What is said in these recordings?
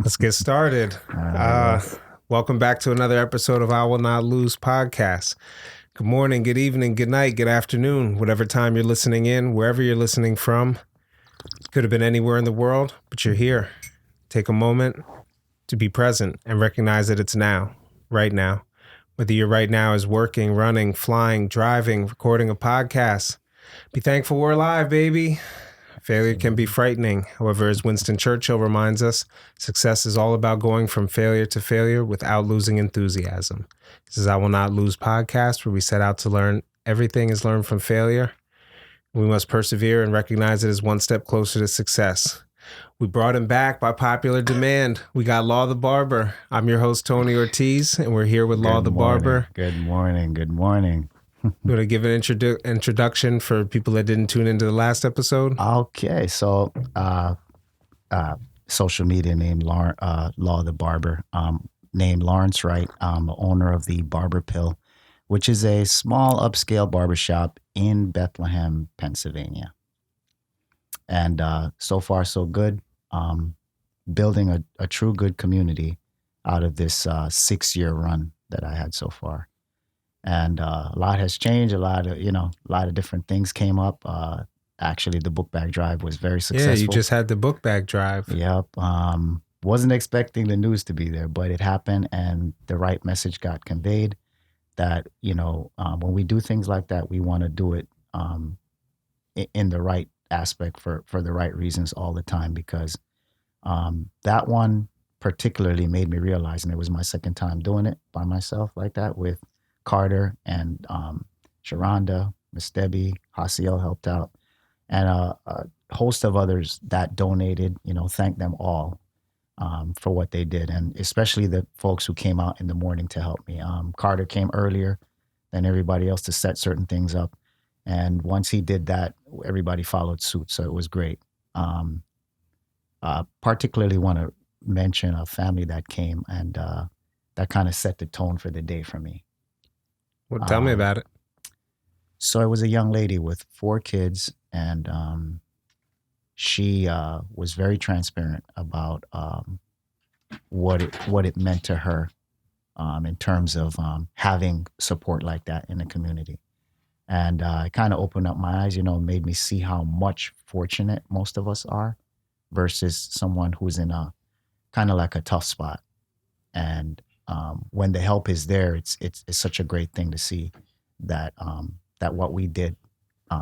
Let's get started. Welcome back to another episode of I Will Not Lose podcast. Good morning, good evening, good night, good afternoon, whatever time you're listening in, wherever you're listening from. Could have been anywhere in the world, but you're here. Take a moment to be present and recognize that it's now, right now. Whether your right now is working, running, flying, driving, recording a podcast, be thankful we're alive, baby. Failure can be frightening. However, as Winston Churchill reminds us, success is all about going from failure to failure without losing enthusiasm. This is I Will Not Lose podcast, where we set out to learn everything is learned from failure. We must persevere and recognize it as one step closer to success. We brought him back by popular demand. We got Law The Barber. I'm your host, Tony Ortiz, and we're here with Law The Barber. Good morning. Good morning. You want to give an introduction for people that didn't tune into the last episode? Okay, so social media name Law The Barber, named Lawrence Wright. I'm the owner of the Barber Pill, which is a small upscale barbershop in Bethlehem, Pennsylvania. And so far, so good. Building a true good community out of this 6-year run that I had so far. And a lot has changed. A lot of different things came up. Actually, the bookbag drive was very successful. Yeah, you just had the bookbag drive. Yep. Wasn't expecting the news to be there, but it happened, and the right message got conveyed. That when we do things like that, we want to do it in the right aspect for the right reasons all the time. Because that one particularly made me realize, and it was my second time doing it by myself like that with Carter and Sharonda, Miss Debbie, Hasiel helped out, and a host of others that donated. Thank them all for what they did, and especially the folks who came out in the morning to help me. Carter came earlier than everybody else to set certain things up, and once he did that, everybody followed suit, so it was great. Particularly want to mention a family that came, and that kind of set the tone for the day for me. Well, tell me about it. So it was a young lady with 4 kids, and she was very transparent about what it meant to her in terms of having support like that in the community. And it kind of opened up my eyes, made me see how much fortunate most of us are versus someone who's in a kind of like a tough spot. And when the help is there, it's such a great thing to see that that what we did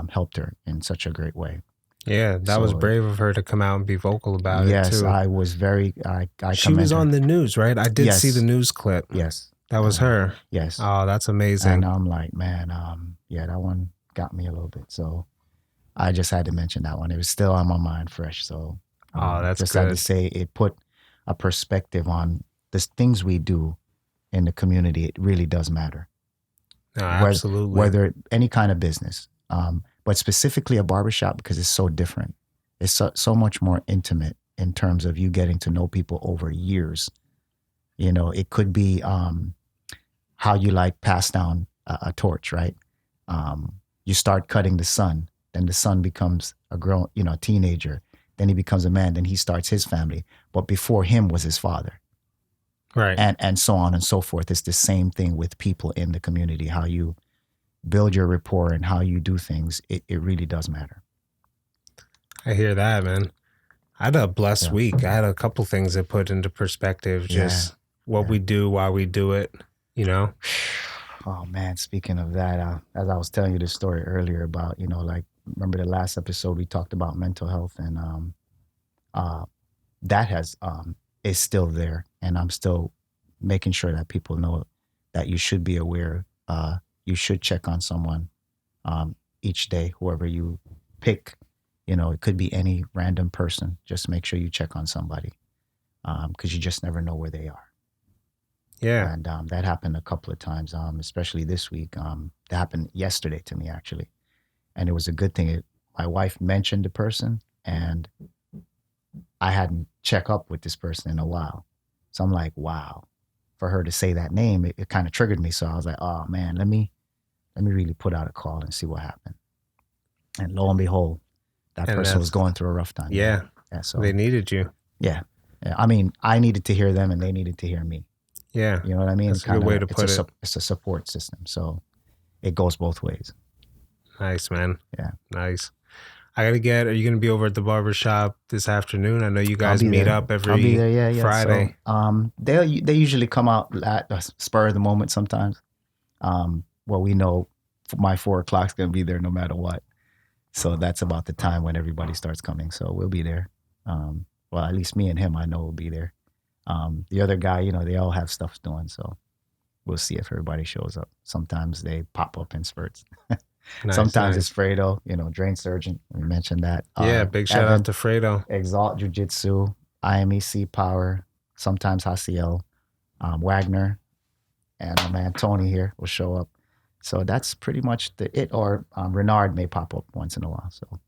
helped her in such a great way. Yeah, that was brave of her to come out and be vocal about it too. Yes, I was very. I she was on the news, right? I did see the news clip. Yes, that was her. Yes. Oh, that's amazing. And I'm like, man, that one got me a little bit. So I just had to mention that one. It was still on my mind, fresh. So that's just good. had to say it put a perspective on the things we do in the community. It really does matter. No, absolutely. Whether any kind of business, but specifically a barbershop, because it's so different. It's so much more intimate in terms of you getting to know people over years. It could be how you pass down a torch, right? You start cutting the son, then the son becomes a grown, teenager. Then he becomes a man, then he starts his family. But before him was his father. Right. And so on and so forth. It's the same thing with people in the community. How you build your rapport and how you do things, it really does matter. I hear that, man. I had a blessed week. I had a couple things that put into perspective just what we do, why we do it, Oh, man, speaking of that, as I was telling you this story earlier about, remember the last episode we talked about mental health, and that is still there, and I'm still making sure that people know that you should be aware. You should check on someone each day, whoever you pick. It could be any random person. Just make sure you check on somebody because you just never know where they are. Yeah. And that happened a couple of times, especially this week. That happened yesterday to me, actually. And it was a good thing. My wife mentioned the person, and I hadn't checked up with this person in a while. So I'm like, wow. For her to say that name, it kind of triggered me. So I was like, oh, man, let me really put out a call and see what happened. And lo and behold, that person was going through a rough time. Yeah. So they needed you. Yeah. Yeah, I mean, I needed to hear them and they needed to hear me. Yeah, You know what I mean? that's a good way to put it. It's a support system. So it goes both ways. Nice, man. Yeah. Nice. Are you going to be over at the barber shop this afternoon? I know you I'll guys be meet there. up I'll be every there. Yeah, yeah. Friday. So they usually come out at the spur of the moment sometimes. Well, we know my 4 o'clock's gonna be there no matter what. So that's about the time when everybody starts coming. So we'll be there. Well, at least me and him, I know will be there. The other guy, you know, they all have stuff doing. So we'll see if everybody shows up. Sometimes they pop up in spurts. Nice, Sometimes nice. it's Fredo, you know, Drain Surgeon. We mentioned that. Yeah, big shout out to Fredo. Exalt Jiu Jitsu, IMEC Power, sometimes Hasiel, Wagner, and my man Tony here will show up. So that's pretty much it. Or Renard may pop up once in a while. So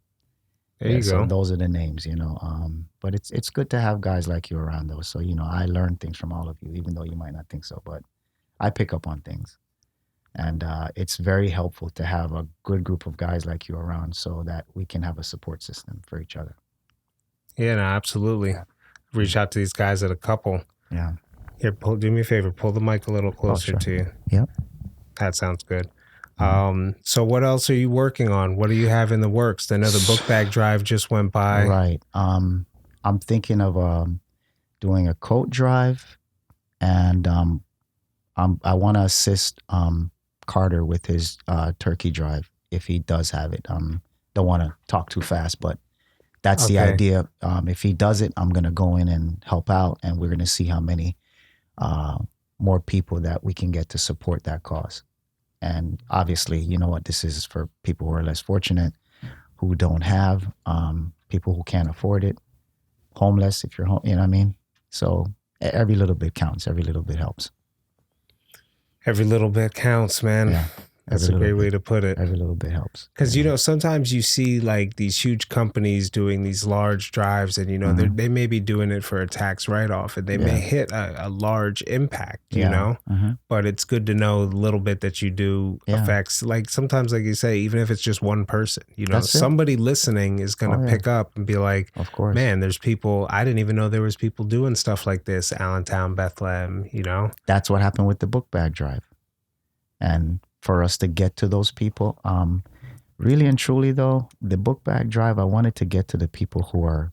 there you so go. those are the names, you know. But it's good to have guys like you around, though. So, you know, I learn things from all of you, even though you might not think so. But I pick up on things. And it's very helpful to have a good group of guys like you around so that we can have a support system for each other. Yeah, no, absolutely. Yeah. Reach out to these guys at a couple. Yeah. Here, do me a favor. Pull the mic a little closer to you. Yep. That sounds good. So what else are you working on? What do you have in the works? I know the book bag drive just went by. Right. I'm thinking of doing a coat drive, and I want to assist Carter with his turkey drive if he does have it. Don't want to talk too fast, but that's the idea. If he does it, I'm gonna go in and help out, and we're gonna see how many more people that we can get to support that cause. And obviously, you know what, this is for people who are less fortunate, who don't have, people who can't afford it, homeless if you're home, you know what I mean? So every little bit counts. Every little bit helps. Every little bit counts, man. Yeah. That's a great way to put it. Every little bit helps. Because, you know, sometimes you see like these huge companies doing these large drives and, you know, they may be doing it for a tax write-off and they may hit a large impact, you know, but it's good to know the little bit that you do affects, like sometimes, like you say, even if it's just one person, you know, somebody listening is going to pick up and be like, of course, man, there's people, I didn't even know there was people doing stuff like this, Allentown, Bethlehem, you know. That's what happened with the book bag drive. And for us to get to those people, really and truly though, the book bag drive, I wanted to get to the people who are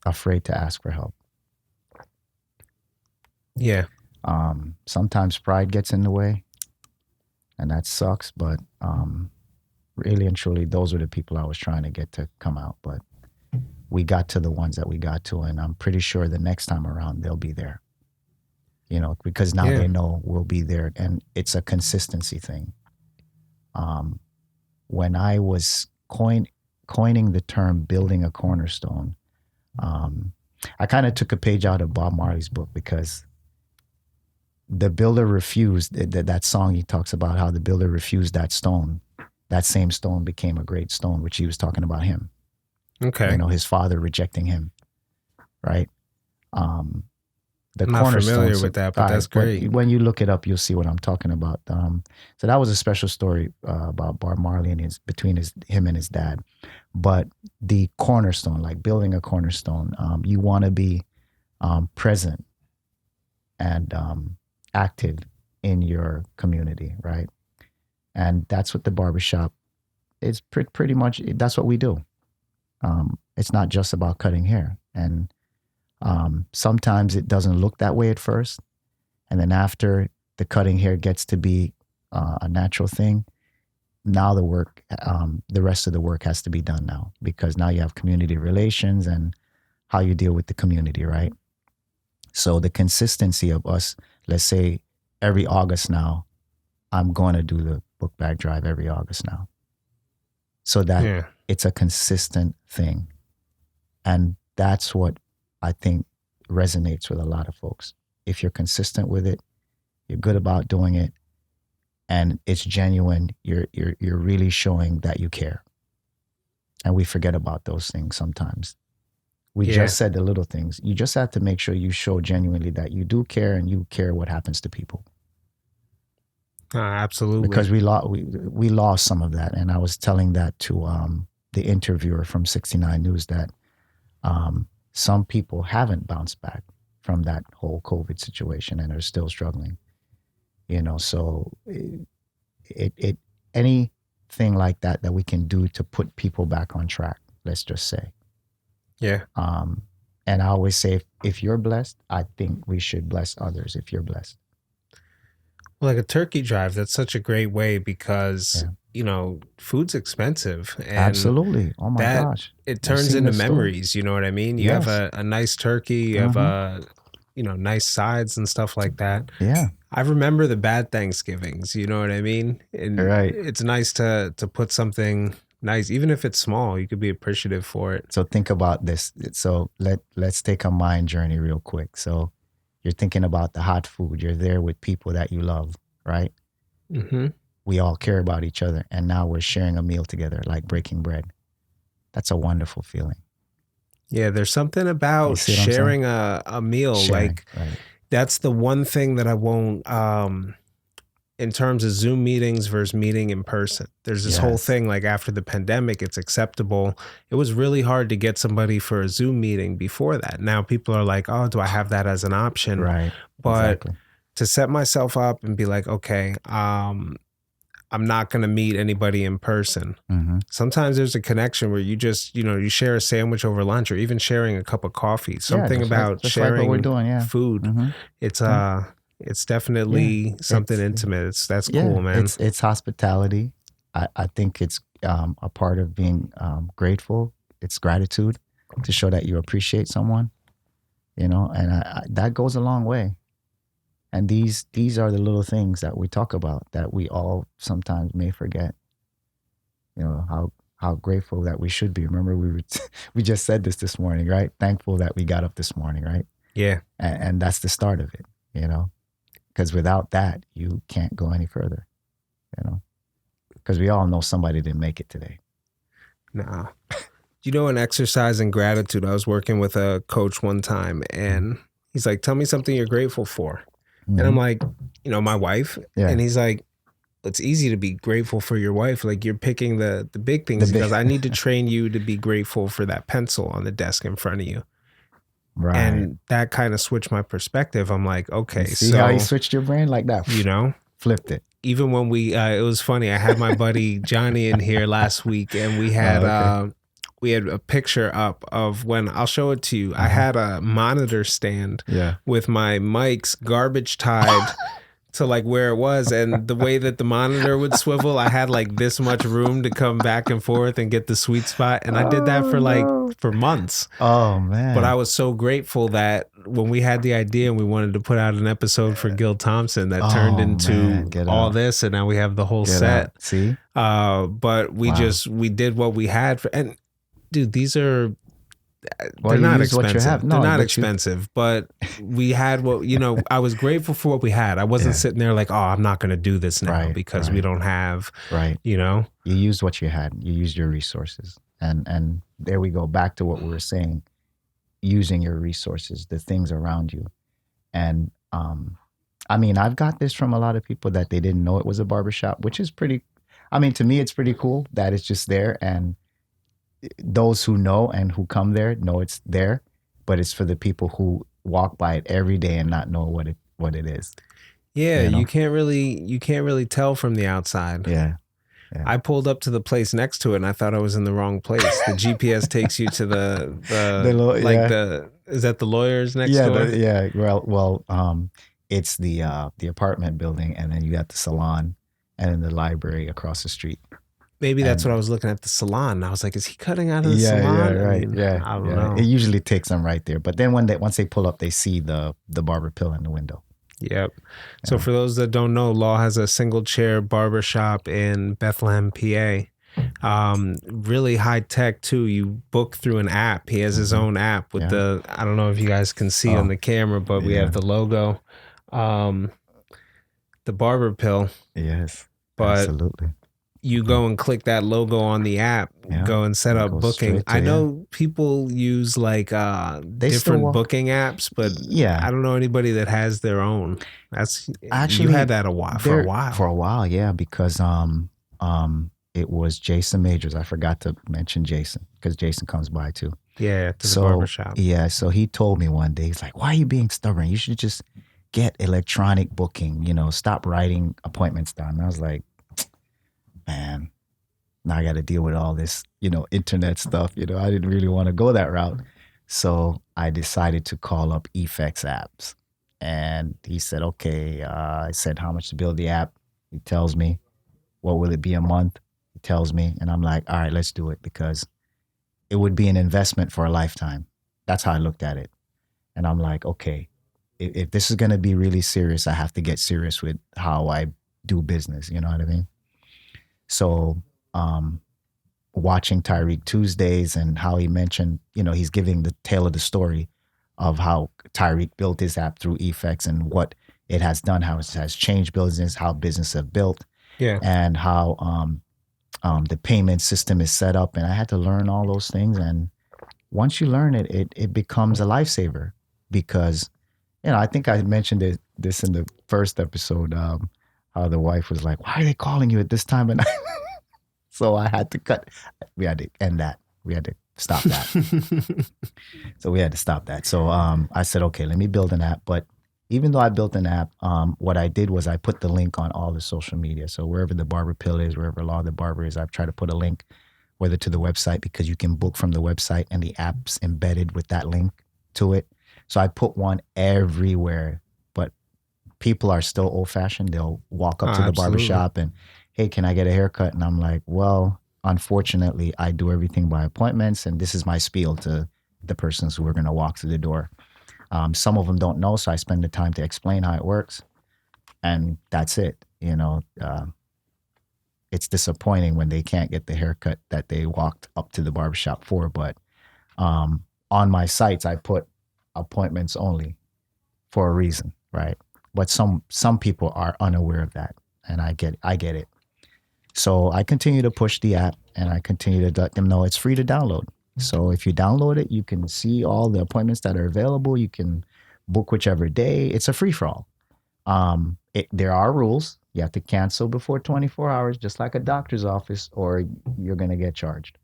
afraid to ask for help. Yeah. Sometimes pride gets in the way and that sucks, but really and truly, those were the people I was trying to get to come out. But we got to the ones that we got to, and I'm pretty sure the next time around, they'll be there. You know, because now they know we'll be there, and it's a consistency thing. When I was coining the term building a cornerstone, I kind of took a page out of Bob Marley's book, because the builder refused, that song he talks about how the builder refused that stone. That same stone became a great stone, which he was talking about him. Okay. You know, his father rejecting him, right? I'm not familiar with that, but that's great. When you look it up, you'll see what I'm talking about. So that was a special story about Bob Marley and between him and his dad. But the cornerstone, like building a cornerstone, you want to be present and active in your community, right? And that's what the barbershop is pretty much. That's what we do. It's not just about cutting hair. And sometimes it doesn't look that way at first. And then after the cutting hair gets to be a natural thing, now the rest of the work has to be done now, because now you have community relations and how you deal with the community, right? So the consistency of us, let's say every August now, I'm going to do the book bag drive every August now. So that it's a consistent thing. And that's what I think resonates with a lot of folks. If you're consistent with it, you're good about doing it, and it's genuine, you're really showing that you care. And we forget about those things sometimes. We just said the little things. You just have to make sure you show genuinely that you do care, and you care what happens to people. Absolutely. Because we lost some of that. And I was telling that to the interviewer from 69 News that some people haven't bounced back from that whole COVID situation and are still struggling. So it anything like that we can do to put people back on track, let's just say. Yeah. And I always say, if you're blessed, I think we should bless others if you're blessed. Like a turkey drive, that's such a great way because, food's expensive. And absolutely. Oh my gosh. It turns into memories. You know what I mean? You have a nice turkey, you have nice sides and stuff like that. Yeah. I remember the bad Thanksgivings, you know what I mean? And it's nice to put something nice, even if it's small, you could be appreciative for it. So think about this. So let's take a mind journey real quick. So you're thinking about the hot food. You're there with people that you love, right? Mm-hmm. We all care about each other. And now we're sharing a meal together, like breaking bread. That's a wonderful feeling. Yeah, there's something about sharing a meal. That's the one thing that I won't, in terms of Zoom meetings versus meeting in person. There's this whole thing, like after the pandemic, it's acceptable. It was really hard to get somebody for a Zoom meeting before that. Now people are like, oh, do I have that as an option? Right. But to set myself up and be like, okay, I'm not going to meet anybody in person. Mm-hmm. Sometimes there's a connection where you just, you share a sandwich over lunch or even sharing a cup of coffee. Something about sharing like what we're doing, food. Mm-hmm. It's definitely something intimate. That's cool, man. It's hospitality. I think it's a part of being grateful. It's gratitude to show that you appreciate someone, and that goes a long way. And these are the little things that we talk about that we all sometimes may forget. How grateful that we should be. Remember, we just said this morning, right? Thankful that we got up this morning, right? Yeah. And that's the start of it, because without that, you can't go any further, because we all know somebody didn't make it today. Nah. In exercise and gratitude, I was working with a coach one time and he's like, tell me something you're grateful for. Mm-hmm. And I'm like, my wife. Yeah. And he's like, it's easy to be grateful for your wife. Like you're picking the big things. Because I need to train you to be grateful for that pencil on the desk in front of you. Right. And that kind of switched my perspective. I'm like, okay. See how you switched your brain like that? Flipped it. Even when it was funny. I had my buddy Johnny in here last week and we had, we had a picture up of when, I'll show it to you. I had a monitor stand with my mics garbage tied to like where it was. And the way that the monitor would swivel, I had like this much room to come back and forth and get the sweet spot. And I did that for months. Oh, man. But I was so grateful that when we had the idea and we wanted to put out an episode for Gil Thompson that turned into all this. And now we have the whole set. See? But we did what we had and dude, these are, they're not expensive. They're not expensive, but we had I was grateful for what we had. I wasn't sitting there like, oh, I'm not going to do this now because we don't have, You used what you had. You used your resources. And there we go back to what we were saying, using your resources, the things around you. And, I've got this from a lot of people that they didn't know it was a barbershop, which is to me, it's pretty cool that it's just there. And those who know and who come there know it's there, but it's for the people who walk by it every day and not know what it is. Yeah, you can't really tell from the outside. Yeah. I pulled up to the place next to it and I thought I was in the wrong place. The GPS takes you to is that the lawyers next door? Well, it's the apartment building and then you got the salon and then the library across the street. Maybe that's what I was looking at, the salon. I was like, is he cutting out of the salon? Yeah, right. I don't know. It usually takes them right there. But then once they pull up, they see the barber pill in the window. Yep. So for those that don't know, Law has a single chair barber shop in Bethlehem, PA. Really high tech too. You book through an app. He has his own app with I don't know if you guys can see on the camera, but we have the logo, the barber pill. Yes, but absolutely. You go and click that logo on the app, go and set up booking. I know people use like different booking apps, but I don't know anybody that has their own. That's actually, you had that for a while. For a while, yeah, because it was Jason Majors. I forgot to mention Jason because Jason comes by too. Yeah, to the So barbershop. yeah, so he told me one day, he's like, "Why are you being stubborn? You should just get electronic booking. Stop writing appointments down." And I was like, "Man, now I got to deal with all this, internet stuff. I didn't really want to go that route." So I decided to call up Effects Apps. And he said, "Okay." I said, "How much to build the app?" He tells me. "What will it be a month?" He tells me. And I'm like, "All right, let's do it," because it would be an investment for a lifetime. That's how I looked at it. And I'm like, okay, if this is going to be really serious, I have to get serious with how I do business. You know what I mean? So, um, watching Tyreek Tuesdays and how he mentioned, he's giving the tale of the story of how Tyreek built his app through Effects and what it has done, how it has changed business, how business have built, Yeah. and how the payment system is set up. And I had to learn all those things. And once you learn it, it becomes a lifesaver because, I think I mentioned this in the first episode, how the wife was like, "Why are they calling you at this time of night?" So I had to we had to end that. We had to stop that. So we had to stop that. So I said, okay, let me build an app. But even though I built an app, what I did was I put the link on all the social media. So wherever the Barber Pill is, wherever Law The Barber is, I've tried to put a link, whether to the website, because you can book from the website and the app's embedded with that link to it. So I put one everywhere. But people are still old fashioned. They'll walk up to the barbershop and, "Hey, can I get a haircut?" And I'm like, "Well, unfortunately, I do everything by appointments. And this is my spiel to the persons who are going to walk through the door." Some of them don't know, so I spend the time to explain how it works. And that's it. It's disappointing when they can't get the haircut that they walked up to the barbershop for. But on my sites, I put appointments only for a reason, right? But some people are unaware of that, and I get it. So I continue to push the app, and I continue to let them know it's free to download. So if you download it, you can see all the appointments that are available. You can book whichever day. It's a free for all. There are rules. You have to cancel before 24 hours, just like a doctor's office, or you're going to get charged.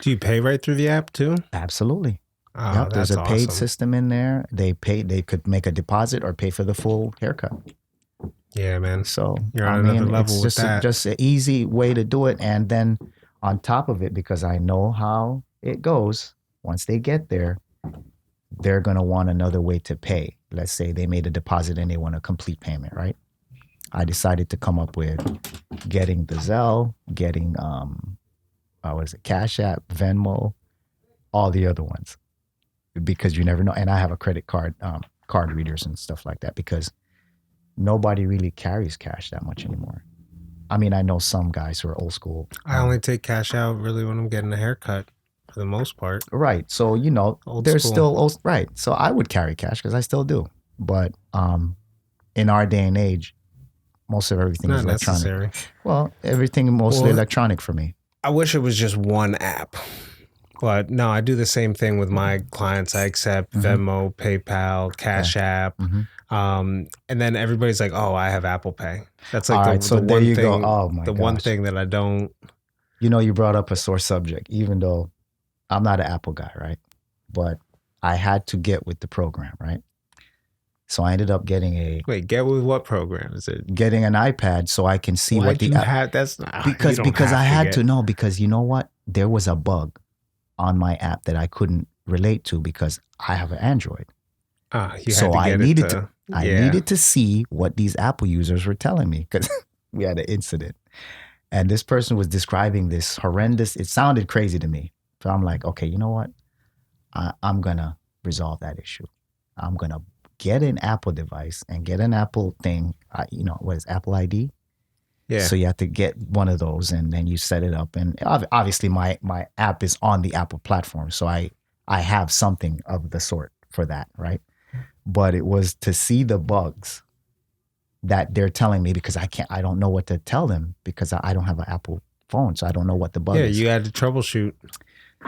Do you pay right through the app too? Absolutely. Oh, Yep, there's that's a paid awesome. system in there. They could make a deposit or pay for the full haircut. Yeah, man. So You're on another level it's with that. just an easy way to do it. And then on top of it, because I know how it goes, once they get there, they're going to want another way to pay. Let's say they made a deposit and they want a complete payment, right? I decided to come up with getting the Zelle, getting Cash App, Venmo, all the other ones, because you never know. And I have a credit card readers and stuff like that, because nobody really carries cash that much anymore. I mean, I know some guys who are old school. I only take cash out really when I'm getting a haircut, for the most part. Right. So, Old there's school. still old, right. So I would carry cash because I still do. But in our day and age, most of everything is Not electronic. necessary. Well, everything mostly electronic for me. I wish it was just one app. But no, I do the same thing with my clients. I accept Venmo, PayPal, Cash App. And then everybody's like, "Oh, I have Apple Pay." That's like All right, so the there one you thing. go. Oh my the gosh. one thing that I don't. You brought up a sore subject, even though I'm not an Apple guy, right? But I had to get with the program, right? So I ended up getting Wait, get with what program is it? getting an iPad so I can see what the you app. have that's not, Because you don't have I to had get- to know, because you know what? There was a bug on my app that I couldn't relate to because I have an Android. So I needed to see what these Apple users were telling me, because we had an incident. And this person was describing this horrendous, it sounded crazy to me. So I'm like, okay, you know what? I'm going to resolve that issue. I'm going to get an Apple device and get an Apple thing. What is Apple ID? Yeah. So you have to get one of those, and then you set it up. And obviously my app is on the Apple platform. So I have something of the sort for that, right? But it was to see the bugs that they're telling me, because I don't know what to tell them, because I don't have an Apple phone. So I don't know what the bug is. Yeah, you had to troubleshoot.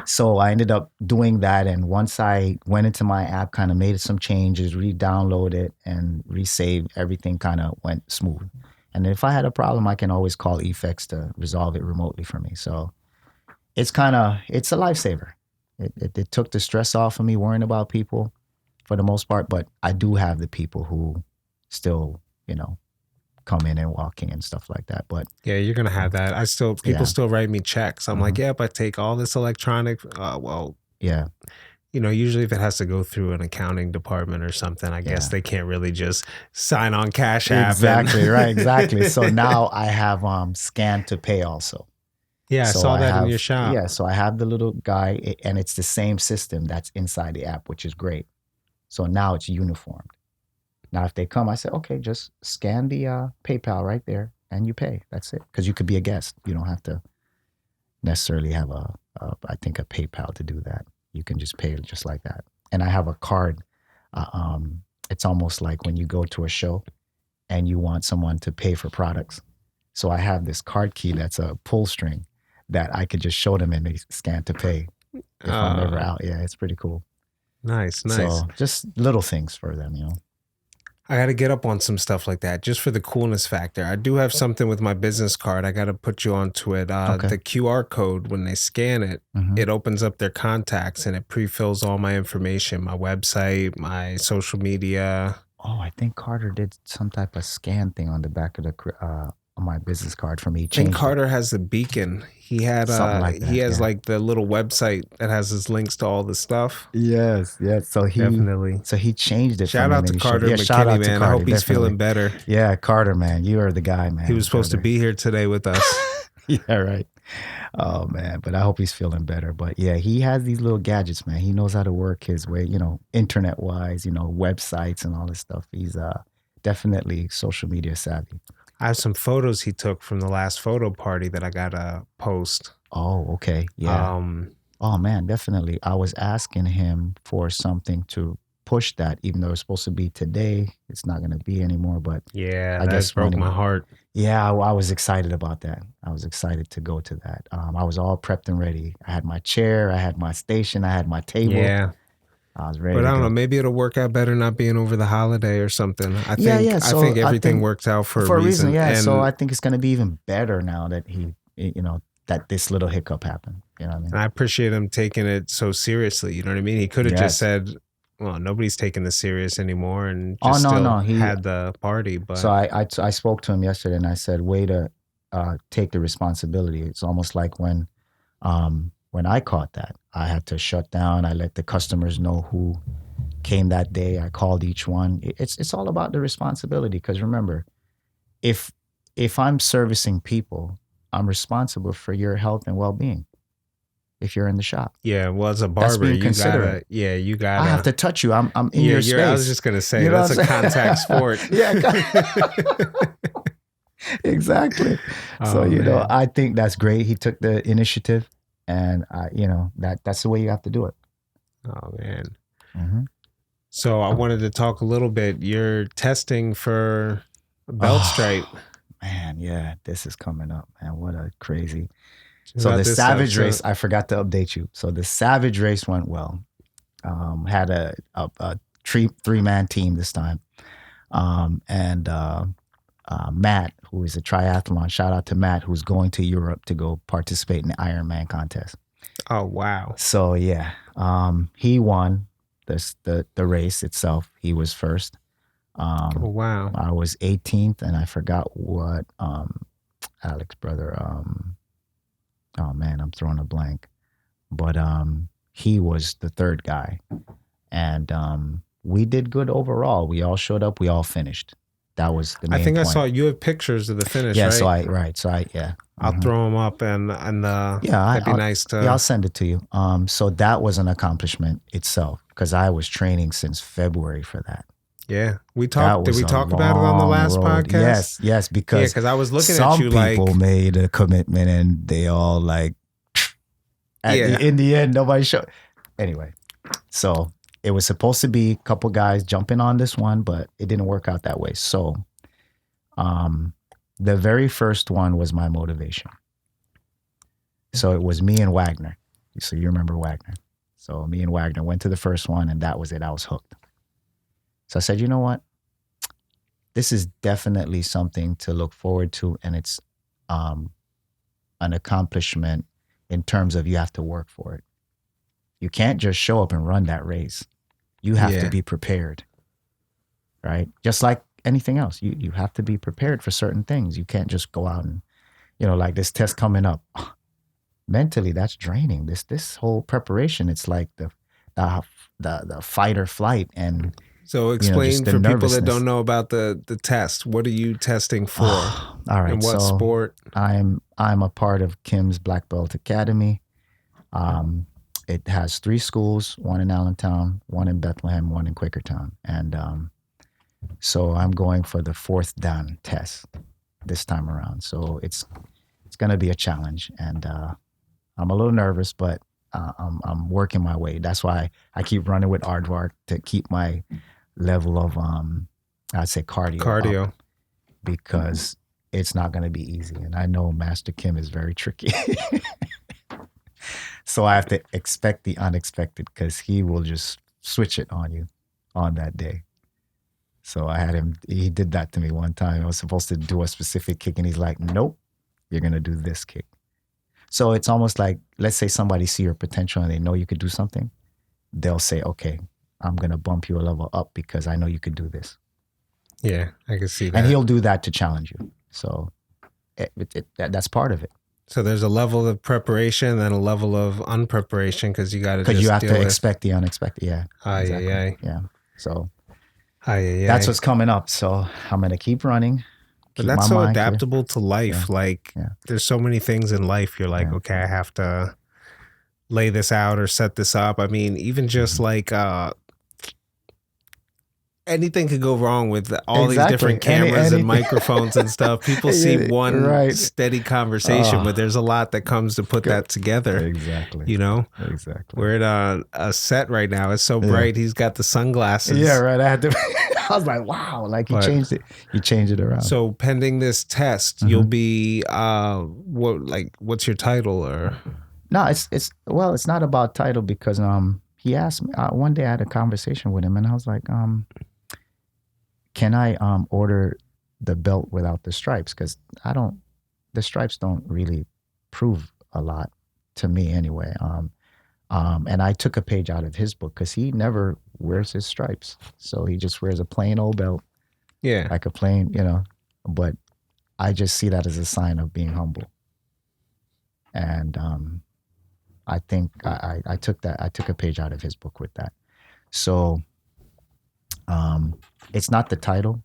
So I ended up doing that. And once I went into my app, kind of made some changes, re-download it and resave, everything kind of went smooth. And if I had a problem, I can always call Effects to resolve it remotely for me. So it's a lifesaver. It took the stress off of me worrying about people for the most part, but I do have the people who still, come in and walk in and stuff like that. But Yeah, you're gonna have that. People yeah, still write me checks. I'm like, hmm yeah, but take all this electronic. Well, yeah, usually if it has to go through an accounting department or something, I guess yeah. they can't really just sign on Cash App and Exactly, right, exactly. So now I have scan to pay also. yeah, I So saw I that in your have, shop. yeah, so I have the little guy and it's the same system that's inside the app, which is great. So now it's uniformed. Now if they come, I say, okay, just scan the PayPal right there and you pay. That's it. Because you could be a guest. You don't have to necessarily have I think a PayPal to do that. You can just pay it just like that. And I have a card. It's almost like when you go to a show and you want someone to pay for products. So I have this card key that's a pull string that I could just show them and they scan to pay if I'm ever out. Yeah, it's pretty cool. Nice, nice. So just little things for them, I got to get up on some stuff like that just for the coolness factor. I do have something with my business card. I got to put you onto it. Okay. The QR code, when they scan it, it opens up their contacts and it pre-fills all my information, my website, my social media. Oh, I think Carter did some type of scan thing on the back of on my business card for me. I think Carter has the beacon. He had something like that. He has like the little website that has his links to all the stuff. Yes, yes. So he definitely. So he changed it. Shout out to Carter McKinney, shout out to man. Carter, I hope he's definitely. feeling better. Yeah, Carter, man, you are the guy, man. He was supposed to be here today with us. Yeah, right. Oh man, but I hope he's feeling better. But yeah, he has these little gadgets, man. He knows how to work his way, internet wise, websites and all this stuff. He's definitely social media savvy. I have some photos he took from the last photo party that I gotta post. Oh, okay. Yeah. Oh man, definitely. I was asking him for something to push that, even though it's supposed to be today. It's not gonna be anymore. But yeah, I guess broke my heart. Yeah, I was excited about that. I was excited to go to that. I was all prepped and ready. I had my chair, I had my station, I had my table. Yeah. I was ready. But I don't know. Maybe it'll work out better not being over the holiday or something. I So think everything worked out for a reason. Yeah. And so I think it's going to be even better now that that this little hiccup happened. You know what I mean? And I appreciate him taking it so seriously. You know what I mean? He could have just said, "Well, nobody's taking this serious anymore," and just he had the party. But so I spoke to him yesterday and I said, "Way to take the responsibility." It's almost like when I caught that, I had to shut down. I let the customers know who came that day. I called each one. It's all about the responsibility. Because remember, if I'm servicing people, I'm responsible for your health and well-being. If you're in the shop, yeah. Well, as a barber, you gotta. I have to touch you. I'm in your space. I was just gonna say that's a contact sport. Yeah. Exactly. So man. I think that's great. He took the initiative. And that's the way you have to do it. Oh man. Mm-hmm. So I wanted to talk a little bit. You're testing for a belt stripe. Man, yeah, this is coming up, man. What a crazy. So the Savage race, I forgot to update you. So the Savage race went well. Had a 3-man team this time. And Matt, who is a triathlon, shout out to Matt, who's going to Europe to go participate in the Ironman contest. Oh, wow. So yeah, he won the race itself. He was first. Oh, wow. I was 18th and I forgot what Alex's brother, oh man, I'm throwing a blank. But he was the third guy. And we did good overall. We all showed up, we all finished. That was the main I think point. I saw you have pictures of the finish, yeah, right? So I'll throw them up and that'd be nice to. Yeah, I'll send it to you. So that was an accomplishment itself because I was training since February for that. Yeah, we talked. Did we talk about it on the last podcast? Yes, because I was looking at you like some people made a commitment and they all like. In the end, nobody showed. Anyway, so. It was supposed to be a couple guys jumping on this one, but it didn't work out that way. So the very first one was my motivation. So it was me and Wagner. So you remember Wagner. So me and Wagner went to the first one and that was it. I was hooked. So I said, you know what? This is definitely something to look forward to. And it's an accomplishment in terms of you have to work for it. You can't just show up and run that race. You have to be prepared, right? Just like anything else, you have to be prepared for certain things. You can't just go out and, like this test coming up. Mentally, that's draining. This whole preparation, it's like the fight or flight, and so explain for people that don't know about the test. What are you testing for? All right. And what sport? I'm a part of Kim's Black Belt Academy. It has 3 schools, one in Allentown, one in Bethlehem, one in Quakertown. And so I'm going for the 4th Dan test this time around. So it's going to be a challenge. And I'm a little nervous, but I'm working my way. That's why I keep running with aardvark to keep my level of, I'd say cardio up, because it's not going to be easy. And I know Master Kim is very tricky. So I have to expect the unexpected, because he will just switch it on you on that day. So I had him, he did that to me one time. I was supposed to do a specific kick, and he's like, nope, you're going to do this kick. So it's almost like, let's say somebody see your potential and they know you could do something. They'll say, okay, I'm going to bump you a level up because I know you could do this. Yeah, I can see that. And he'll do that to challenge you. So that's part of it. So there's a level of preparation and a level of unpreparation, because you got to, because you have to expect the unexpected. Yeah. Exactly. Yeah. So that's what's coming up. So I'm going to keep running. But that's so adaptable to life. There's so many things in life. You're like, okay, I have to lay this out or set this up. I mean, even just like anything could go wrong with all these different cameras and microphones and stuff. People see one steady conversation, but there's a lot that comes to put that together. Exactly. Exactly. We're at a set right now. It's so bright. He's got the sunglasses. Yeah, right. I had to. I was like, wow, like he changed it. He changed it around. So pending this test, you'll be what's your title? Or no, it's not about title, because he asked me one day. I had a conversation with him, and I was like, can I order the belt without the stripes? Because the stripes don't really prove a lot to me anyway. And I took a page out of his book, because he never wears his stripes. So he just wears a plain old belt. Yeah. Like a plain, but I just see that as a sign of being humble. And I think I took a page out of his book with that. So it's not the title.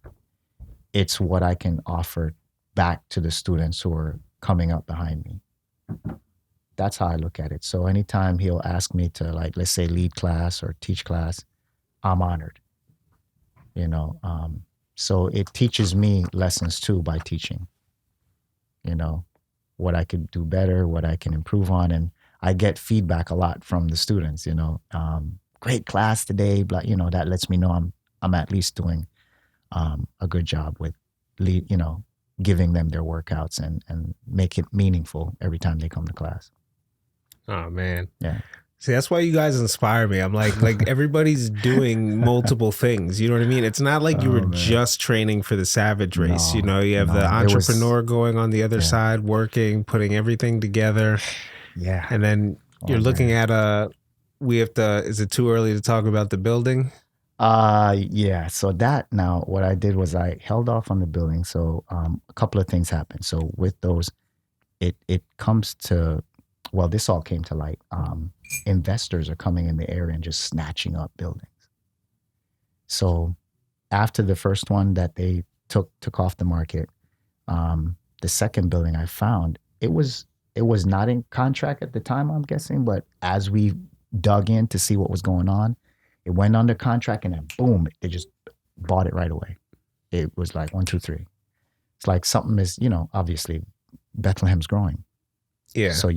It's what I can offer back to the students who are coming up behind me. That's how I look at it. So anytime he'll ask me to, like, let's say lead class or teach class, I'm honored. So it teaches me lessons too by teaching, what I could do better, what I can improve on. And I get feedback a lot from the students, great class today, but that lets me know I'm at least doing a good job with giving them their workouts and make it meaningful every time they come to class. Oh man. Yeah. See, that's why you guys inspire me. I'm like everybody's doing multiple things. You know what I mean? It's not like you were just training for the Savage race. No, you have the entrepreneur going on the other side, working, putting everything together. Yeah. And then you're looking at is it too early to talk about the building? Yeah. So what I did was I held off on the building. So a couple of things happened. So with those, it comes to, well, this all came to light. Investors are coming in the area and just snatching up buildings. So after the first one that they took off the market, the second building I found, it was not in contract at the time, I'm guessing, but as we dug in to see what was going on, it went under contract, and then boom, they just bought it right away. It was like 1, 2, 3. It's like something is, obviously Bethlehem's growing. Yeah. So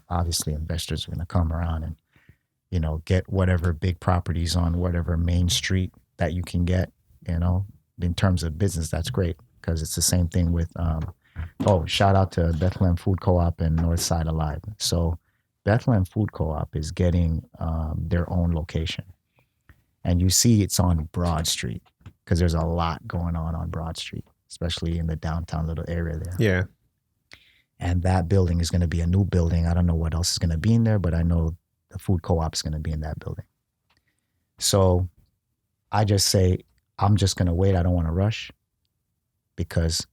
obviously investors are going to come around and, get whatever big properties on whatever main street that you can get, in terms of business. That's great, because it's the same thing with, shout out to Bethlehem Food Co-op and Northside Alive. So Bethlehem Food Co-op is getting their own location. And you see it's on Broad Street, because there's a lot going on Broad Street, especially in the downtown little area there. Yeah. And that building is going to be a new building. I don't know what else is going to be in there, but I know the food co-op is going to be in that building. So I just say, I'm just going to wait. I don't want to rush, because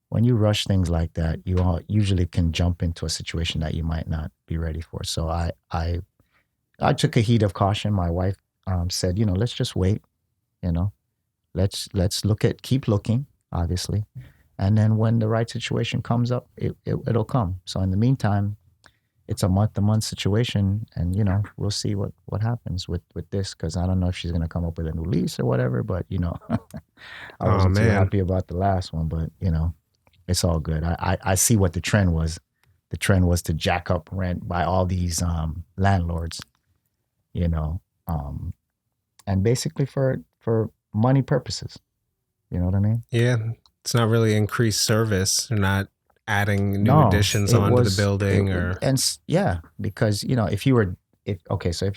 when you rush things like that, you all usually can jump into a situation that you might not be ready for. So I took a heed of caution. My wife said, let's just wait, let's keep looking, obviously. And then when the right situation comes up, it'll come. So in the meantime, it's a month-to-month situation, and we'll see what happens with this, because I don't know if she's gonna come up with a new lease or whatever. But I wasn't too happy about the last one, but it's all good. I see what the trend was. The trend was to jack up rent by all these landlords, and basically for money purposes. You know what I mean? Yeah, it's not really increased service. They're not adding new additions onto the building, because if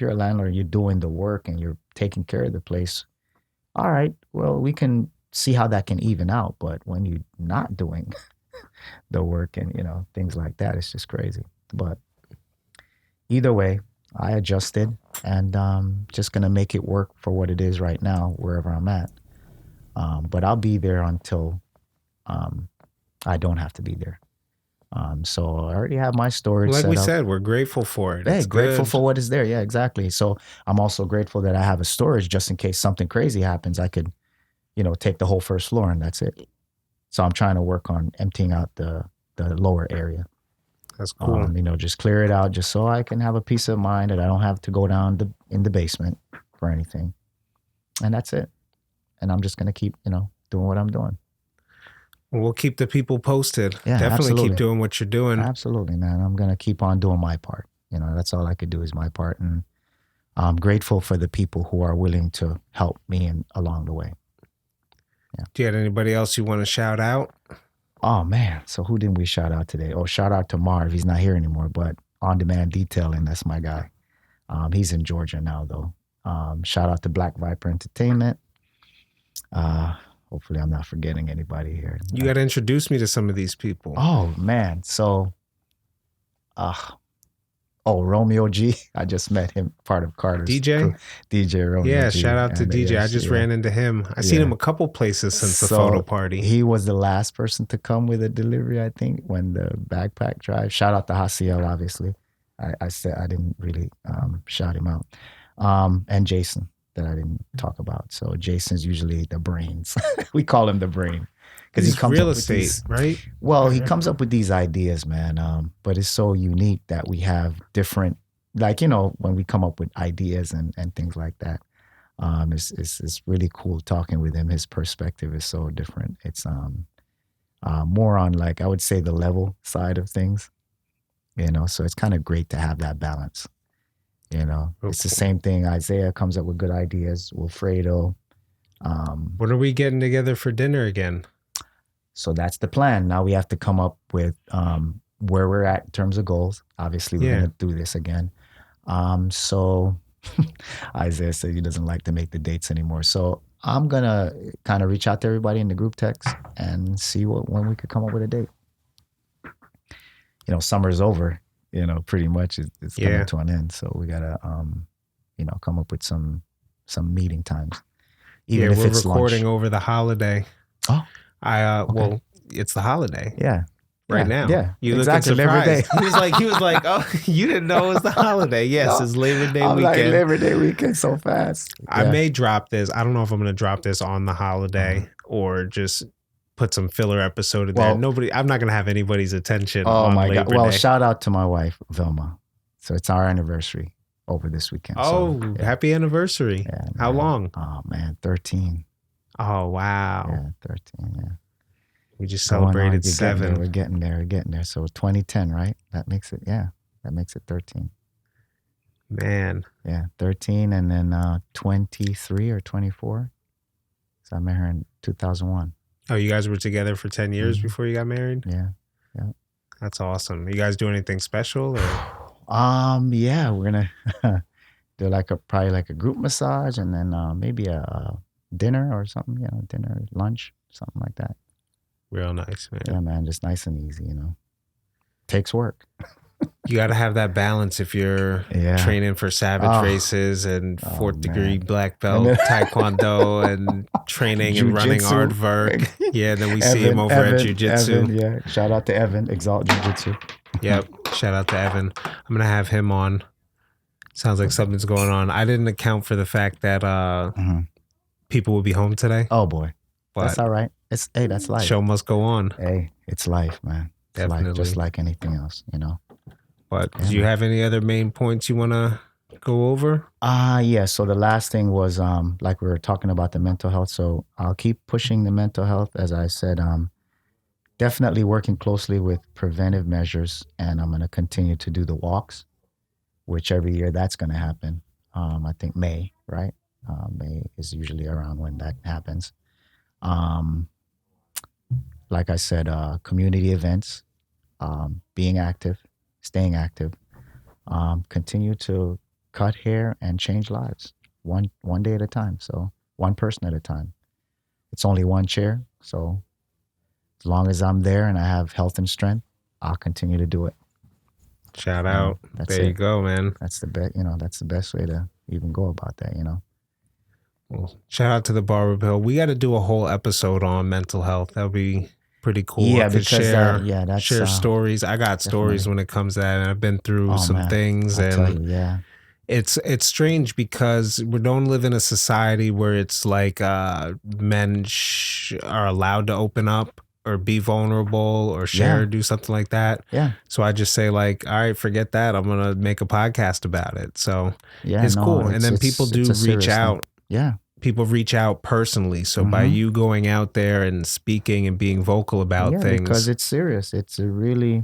you're a landlord, you're doing the work and you're taking care of the place. All right, well, we can see how that can even out. But when you're not doing the work and things like that, it's just crazy. But either way, I adjusted, and just gonna make it work for what it is right now, wherever I'm at. But I'll be there until I don't have to be there. So I already have my storage like set we up. said, we're grateful for it. Hey, it's grateful good. for what is there. Yeah, exactly. So I'm also grateful that I have a storage just in case something crazy happens. I could, take the whole first floor and that's it. So I'm trying to work on emptying out the lower area. That's cool. Just clear it out just so I can have a peace of mind that I don't have to go down in the basement for anything. And that's it. And I'm just going to keep, doing what I'm doing. We'll keep the people posted. Yeah, definitely absolutely. Keep doing what you're doing. Absolutely, man. I'm going to keep on doing my part. That's all I could do is my part. And I'm grateful for the people who are willing to help me along the way. Yeah. Do you have anybody else you want to shout out? Oh, man. So who didn't we shout out today? Oh, shout out to Marv. He's not here anymore, but On Demand Detailing, that's my guy. He's in Georgia now, though. Shout out to Black Viper Entertainment. Hopefully I'm not forgetting anybody here. You got to introduce me to some of these people. Oh, man. So, Romeo G. I just met him, part of Carter's DJ? crew. DJ Romeo G. Yeah, shout out to DJ. I just ran into him. I seen him a couple places since the photo party. He was the last person to come with a delivery, I think, when the backpack drive. Shout out to Hasiel, obviously. I said I didn't really shout him out. And Jason, that I didn't talk about. So Jason's usually the brains. We call him the brain. Because he comes real estate, right? Well, he comes up with these ideas, man. But it's so unique that we have different, when we come up with ideas and things like that. It's really cool talking with him. His perspective is so different. It's more on, I would say, the level side of things. So it's kind of great to have that balance. It's the same thing. Isaiah comes up with good ideas. Wilfredo. When are we getting together for dinner again? So that's the plan. Now we have to come up with where we're at in terms of goals. Obviously, we're going to do this again. So Isaiah said he doesn't like to make the dates anymore. So I'm going to kind of reach out to everybody in the group text and see when we could come up with a date. Summer's over. Pretty much it's coming to an end. So we gotta, come up with some meeting times. Even if it's recording over the holiday. Oh, okay. Well, it's the holiday. Yeah. Right now. Yeah. You exactly. looking surprised. Labor Day. he was like, oh, you didn't know it was the holiday. Yes, it's Labor Day weekend. Like Labor Day weekend so fast. I may drop this. I don't know if I'm going to drop this on the holiday or just put some filler episode in there. I'm not going to have anybody's attention on Labor Day. Well, shout out to my wife, Vilma. So it's our anniversary over this weekend. Happy anniversary. Yeah, how long? Oh, man, 13. Oh, wow. Yeah, 13, yeah. We just celebrated 7. We're getting there. So 2010, right? That makes it 13. Man. Yeah, 13 and then 23 or 24. So I met her in 2001. Oh, you guys were together for 10 years before you got married? Yeah. That's awesome. You guys do anything special? Or? Yeah, we're gonna do probably a group massage and then maybe a dinner or something. Dinner, lunch, something like that. Real nice, man. Yeah, man, just nice and easy. Takes work. You got to have that balance if you're training for savage races and fourth degree black belt taekwondo and training and running aardvark. Yeah, then we see him over at jiu-jitsu. Yeah, shout out to Evan, Exalt Jiu-Jitsu. Yep, shout out to Evan. I'm going to have him on. Sounds like something's going on. I didn't account for the fact that people will be home today. Oh, boy. But that's all right. Hey, that's life. Show must go on. Hey, it's life, man. It's Definitely. life, just like anything else, you know. But do you have any other main points you want to go over? Yeah. So the last thing was, like we were talking about the mental health. So I'll keep pushing the mental health. As I said, definitely working closely with preventive measures. And I'm going to continue to do the walks, which every year that's going to happen. I think May, right? May is usually around when that happens. Like I said, community events, being active, staying active, continue to cut hair and change lives one day at a time. So one person at a time. It's only one chair. So as long as I'm there and I have health and strength, I'll continue to do it. Shout out. There you go, man. That's the best, that's the best way to even go about that, Well, shout out to the Barber Bill. We got to do a whole episode on mental health. That would be pretty cool. Yeah, because share stories. I got stories when it comes to that, and I've been through some things. I'll tell you, it's strange because we don't live in a society where it's like men are allowed to open up or be vulnerable or share or do something like that. Yeah. So I just say like, all right, forget that. I'm gonna make a podcast about it. So it's cool. And then people do reach out. Yeah. People reach out personally. So by you going out there and speaking and being vocal about things. Because it's serious. It's a really,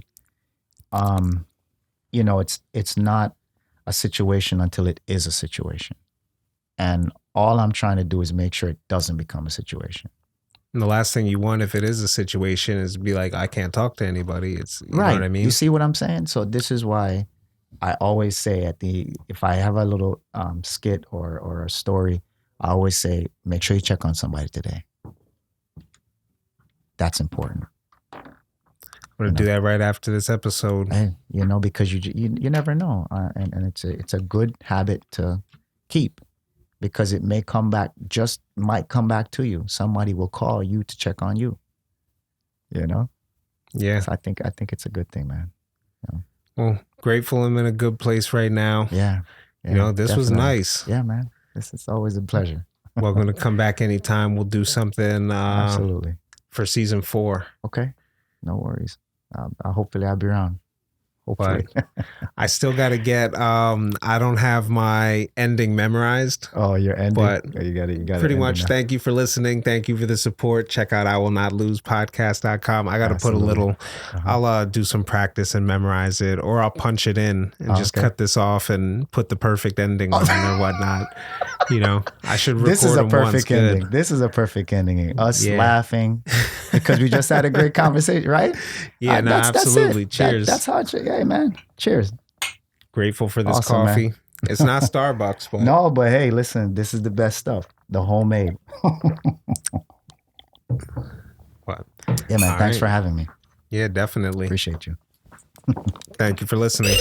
it's not a situation until it is a situation. And all I'm trying to do is make sure it doesn't become a situation. And the last thing you want if it is a situation is be like, I can't talk to anybody. It's you know what I mean? You see what I'm saying? So this is why I always say if I have a little skit or a story, I always say, make sure you check on somebody today. That's important. I'm going to do that right after this episode. And, because you never know. And it's a good habit to keep because it might come back to you. Somebody will call you to check on you. Yeah. So I think it's a good thing, man. Well, grateful I'm in a good place right now. Yeah. This definitely was nice. Yeah, man. This is always a pleasure. Welcome to come back anytime. We'll do something absolutely for season 4. Okay. No worries. Hopefully I'll be around. Hopefully. But I still got to get, I don't have my ending memorized. Oh, your ending? But you got it. Pretty much. Thank you for listening. Thank you for the support. Check out iwillnotlosepodcast.com. I got to put a little, I'll do some practice and memorize it, or I'll punch it in and just cut this off and put the perfect ending on or whatnot. I should record This is a perfect ending. Good. This is a perfect ending. Us laughing because we just had a great conversation, right? Yeah, absolutely. Cheers. That's how it should. Hey, man. Cheers. Grateful for this coffee. Man. It's not Starbucks, but no, but hey, listen, this is the best stuff. The homemade. What? Yeah, man. Thanks for having me. Yeah, definitely. Appreciate you. Thank you for listening.